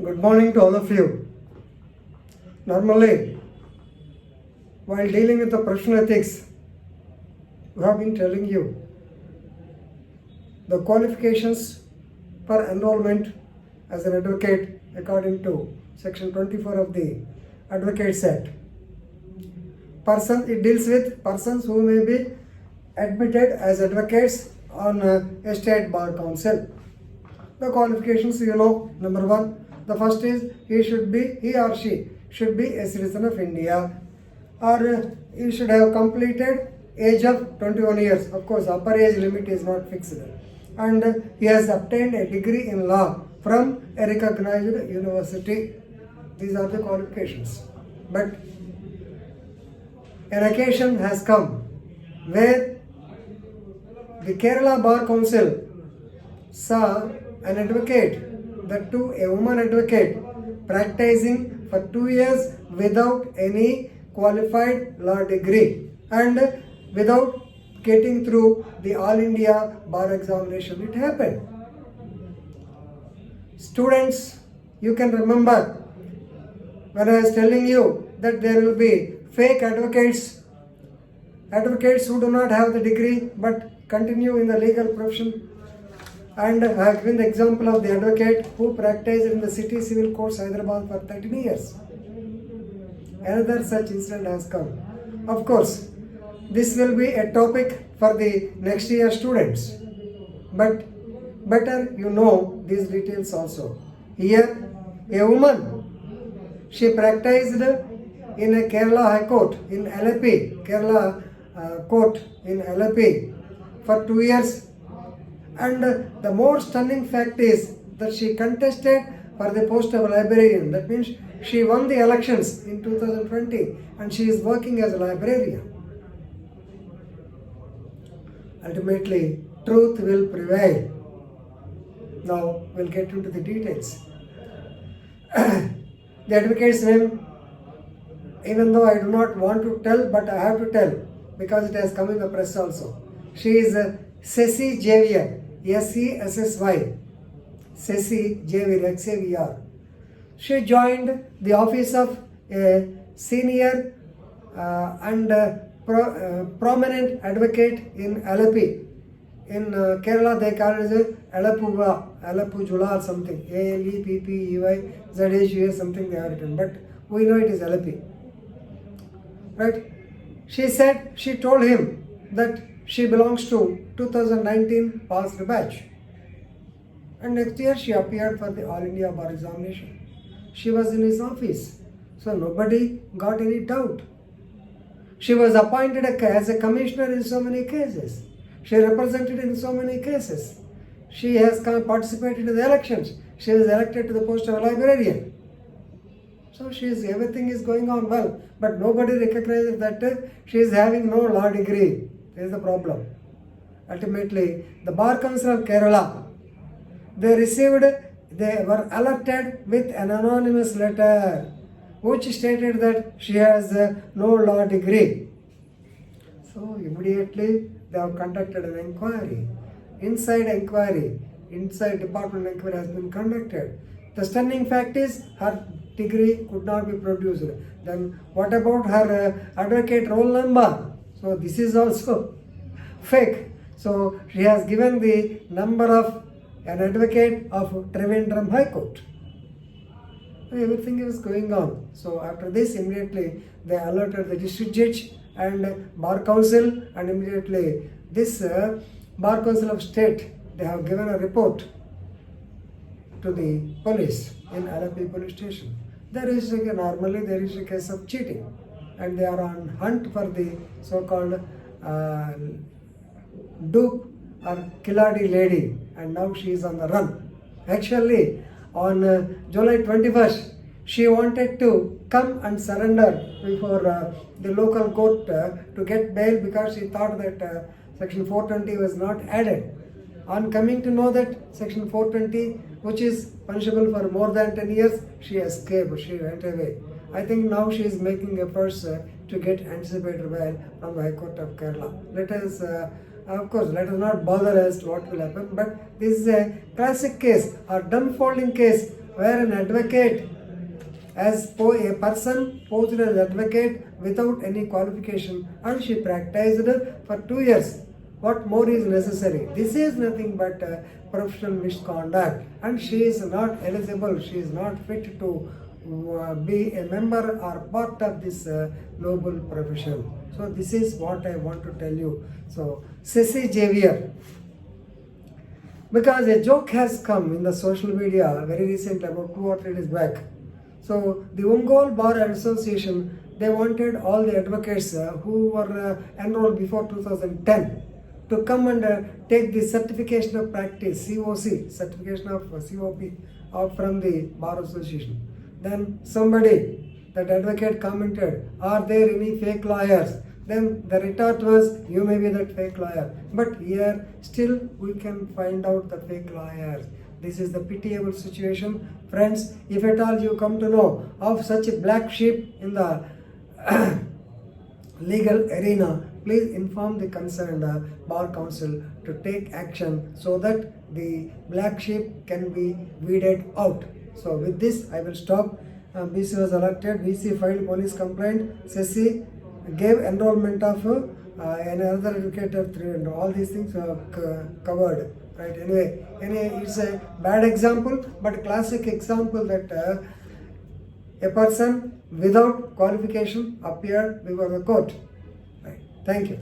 Good morning to all of you. Normally, while dealing with the professional ethics, we have been telling you the qualifications for enrollment as an advocate according to section 24 of the Advocates Act. It deals with persons who may be admitted as advocates on a state bar council. The qualifications, number one, the first is he or she should be a citizen of India, or he should have completed age of 21 years. Of course, upper age limit is not fixed. And he has obtained a degree in law from a recognized university. These are the qualifications. But an occasion has come where the Kerala Bar Council saw an advocate, that too a woman advocate, practicing for 2 years without any qualified law degree and without getting through the All India Bar examination. It happened. Students, you can remember when I was telling you that there will be fake advocates who do not have the degree but continue in the legal profession. And I have given the example of the advocate who practiced in the city civil courts Hyderabad for 13 years. Another such incident has come. Of course, this will be a topic for the next year students. But better you know these details also. Here, a woman, she practiced in a Kerala High Court in Alleppey, Kerala Court in Alleppey for 2 years. And the more stunning fact is that she contested for the post of librarian. That means she won the elections in 2020 and she is working as a librarian. Ultimately, truth will prevail. Now we'll get into the details. The advocate's name, even though I do not want to tell, but I have to tell because it has come in the press also. She is Ceci Xavier, S-E-S-S-Y, Ceci Xavier, Xavier. She joined the office of a senior and prominent advocate in Alleppey. In Kerala, they call it Alappuzhula or something. A-L-E-P-P-E-Y, Z-H-U-A, something they have written. But we know it is Alleppey. Right? She told him that she belongs to 2019 passed batch. And next year she appeared for the All India Bar examination. She was in his office. So nobody got any doubt. She was appointed as a commissioner in so many cases. She represented in so many cases. She has participated in the elections. She was elected to the post of a librarian. So everything is going on well. But nobody recognizes that she is having no law degree. There is the problem. Ultimately, the Bar Council of Kerala, they were alerted with an anonymous letter which stated that she has no law degree. So immediately they have conducted an inquiry. Inside department inquiry has been conducted. The stunning fact is her degree could not be produced. Then what about her advocate roll number? So this is also fake. So she has given the number of an advocate of Trivandrum High Court. Everything is going on. So after this, immediately they alerted the district judge and Bar Council, and immediately this Bar Council of State, they have given a report to the police in Alleppey police station. Normally there is a case of cheating and they are on hunt for the so-called dupe or Kiladi lady, and now she is on the run. Actually, on July 21st, she wanted to come and surrender before the local court to get bail because she thought that section 420 was not added. On coming to know that section 420, which is punishable for more than 10 years, she escaped, she went away. I think now she is making efforts to get anticipated bail from the High Court of Kerala. Let us Of course, let us not bother as to what will happen, but this is a classic case, a dumbfounding case where an advocate, a person posed as advocate without any qualification, and she practiced for 2 years. What more is necessary? This is nothing but professional misconduct, and she is not eligible, she is not fit to be a member or part of this noble profession. So this is what I want to tell you. So Ceci Xavier, because a joke has come in the social media very recently, about 2 or 3 days back. So the Ongole Bar Association, they wanted all the advocates who were enrolled before 2010 to come and take the certification of practice, COC, certification of COP from the Bar Association. Then somebody, that advocate, commented, are there any fake lawyers? Then the retort was, you may be that fake lawyer. But here still we can find out the fake lawyers. This is the pitiable situation. Friends, if at all you come to know of such a black sheep in the legal arena, please inform the concerned bar council to take action so that the black sheep can be weeded out. So with this, I will stop. BC was elected, BC filed police complaint, Ceci gave enrollment of another educator through, and all these things covered. Right? Anyway, it's a bad example, but classic example that a person without qualification appeared before the court. Right? Thank you.